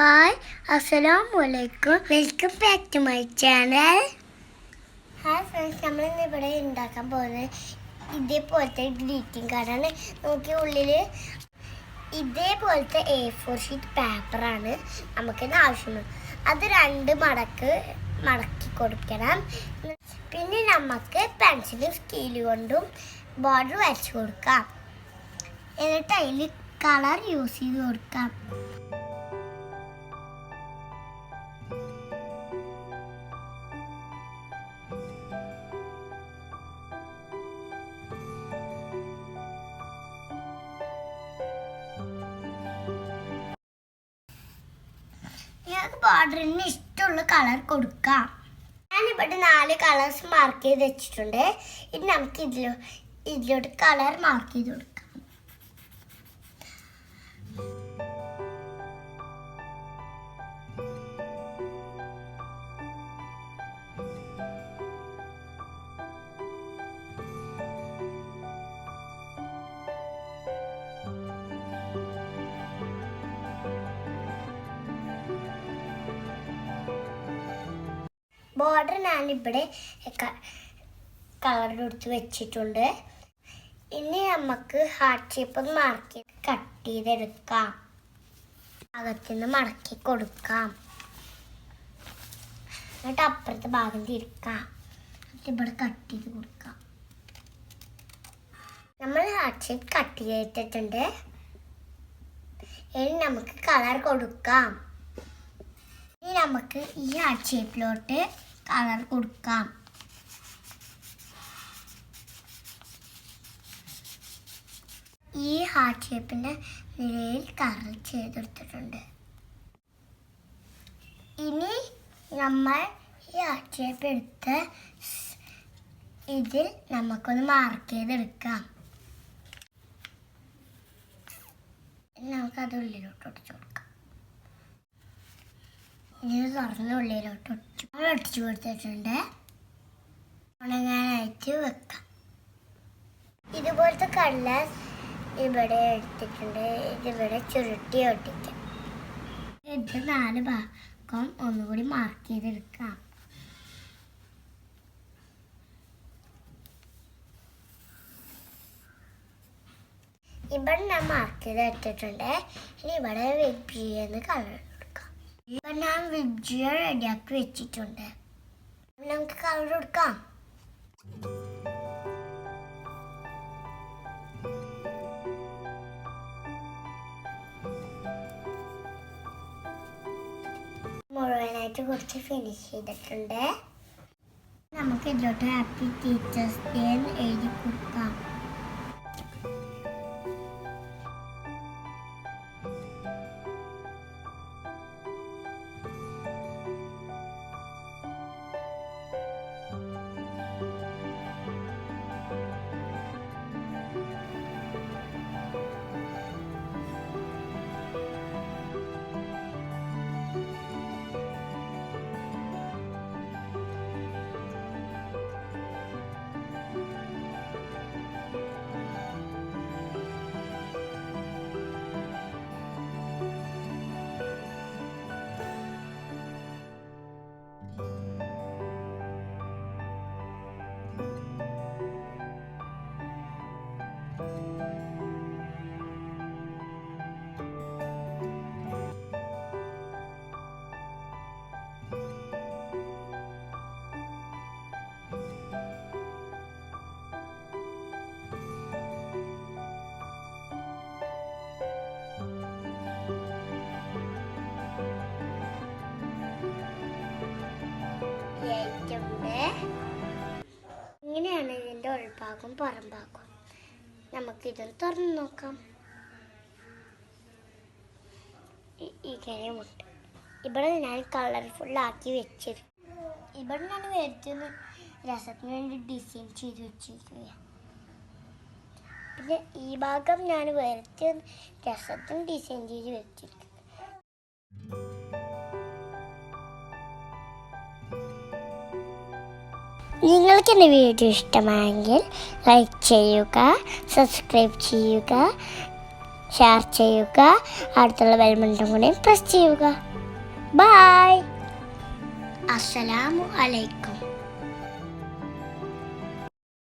Hi, അസ്സലാമലൈക്കും. Welcome back to my channel. Hi friends, നമ്മളിന്ന് ഇവിടെ ഉണ്ടാക്കാൻ പോകുന്നത് ഇതേപോലത്തെ ഗ്രീറ്റിംഗ് കാർഡാണ്. നോക്കി ഉള്ളിൽ ഇതേപോലത്തെ A4 ഷീറ്റ് പേപ്പറാണ് നമുക്കിന്ന് ആവശ്യമുള്ളത്. അത് 2 മടക്കി കൊടുക്കണം. പിന്നെ നമുക്ക് പെൻസിലും സ്കെയിൽ കൊണ്ടും ബോർഡർ വരച്ചു കൊടുക്കാം. എന്നിട്ട് അതിൽ കളർ യൂസ് ചെയ്ത് കൊടുക്കാം. ഞങ്ങൾക്ക് ബോർഡറിന് ഇഷ്ടമുള്ള കളർ കൊടുക്കാം. ഞാനിവിടെ 4 കളേഴ്സ് മാർക്ക് ചെയ്ത് വെച്ചിട്ടുണ്ട്. ഇനി നമുക്ക് ഇതിലോട്ട് കളർ മാർക്ക് ചെയ്ത് കൊടുക്കാം. ബോർഡർ ഞാനിവിടെ കളർ കൊടുത്ത് വെച്ചിട്ടുണ്ട്. ഇനി നമുക്ക് ഹാർട്ട് ഷേപ്പ് മാർക്ക് കട്ട് ചെയ്തെടുക്കാം. ഭാഗത്തുനിന്ന് മടക്കി കൊടുക്കാം. എന്നിട്ട് അപ്പുറത്തെ ഭാഗം തിരിക്കാം. ഇവിടെ കട്ട് ചെയ്ത് കൊടുക്കാം. നമ്മൾ ഹാർട്ട് ഷേപ്പ് കട്ട് ചെയ്തിട്ടുണ്ട്. ഇനി നമുക്ക് കളർ കൊടുക്കാം. ഇനി നമുക്ക് ഈ ഹാർട്ട് ഷേപ്പിലോട്ട് കളർ കൊടുക്കാം. ഈ ഹാർട്ട് ഷേപ്പിൻ്റെ നിലയിൽ കളർ ചെയ്തെടുത്തിട്ടുണ്ട്. ഇനി നമ്മൾ ഈ ഹാർട്ട് ഷേപ്പ് എടുത്ത് ഇതിൽ നമുക്കൊന്ന് മാർക്ക് ചെയ്തെടുക്കാം. നമുക്കത് ഉള്ളിലോട്ട് ഒട്ടിച്ചു കൊടുക്കാം. ഇനി തുറന്ന് ഉള്ളിലോട്ട് ഒട്ടിച്ചു കൊടുത്തിട്ടുണ്ട്. ഉണങ്ങാനായിട്ട് വെക്കാം. ഇതുപോലത്തെ കളർ ഇവിടെ എടുത്തിട്ടുണ്ട്. ഇതിവിടെ ചുരുട്ടി ഒട്ടിക്കാം. ഇത് 4 ഭാഗം ഒന്നുകൂടി മാർക്ക് ചെയ്തെടുക്കാം. ഇവിടെ ഞാൻ മാർക്ക് ചെയ്ത് ഇട്ടിട്ടുണ്ട്. ഇനി ഇവിടെ വിബ്ജിയെന്ന് കളർ കൊടുക്കാം. ഇവിടെ ഞാൻ വിബ്ജിയ റെഡിയാക്കി വെച്ചിട്ടുണ്ട്. നമുക്ക് കളർ കൊടുക്കാം. മുഴുവനായിട്ട് കുറച്ച് ഫിനിഷ് ചെയ്തിട്ടുണ്ട്. നമുക്ക് ഇതിലോട്ട് ഹാപ്പി ടീച്ചേഴ്സ് ഡേ എന്ന് എഴുതി കൊടുക്കാം. ഇങ്ങനെയാണ് ഇതിൻ്റെ ഉൾഭാഗം പുറംഭാഗം. നമുക്കിതൊന്ന് തുറന്ന് നോക്കാം. ഇങ്ങനെ മുട്ട് ഇവിടെ ഞാൻ കളർഫുള്ളാക്കി വെച്ചത്. ഇവിടെ ഞാൻ വരുത്തുന്ന രസത്തിന് വേണ്ടി ഡിസൈൻ ചെയ്ത് വെച്ചിരിക്കുക. പിന്നെ ഈ ഭാഗം ഞാൻ വരുത്തിയ രസത്തിന് ഡിസൈൻ ചെയ്ത് വെച്ചിരിക്കുക. നിങ്ങൾക്ക് എൻ്റെ വീഡിയോ ഇഷ്ടമായെങ്കിൽ ലൈക്ക് ചെയ്യുക, സബ്സ്ക്രൈബ് ചെയ്യുക, ഷെയർ ചെയ്യുക, അടുത്തുള്ള ബെൽ ബട്ടൺ കൂടി പ്രസ് ചെയ്യുക. ബൈ. അസ്സലാമു അലൈക്കും.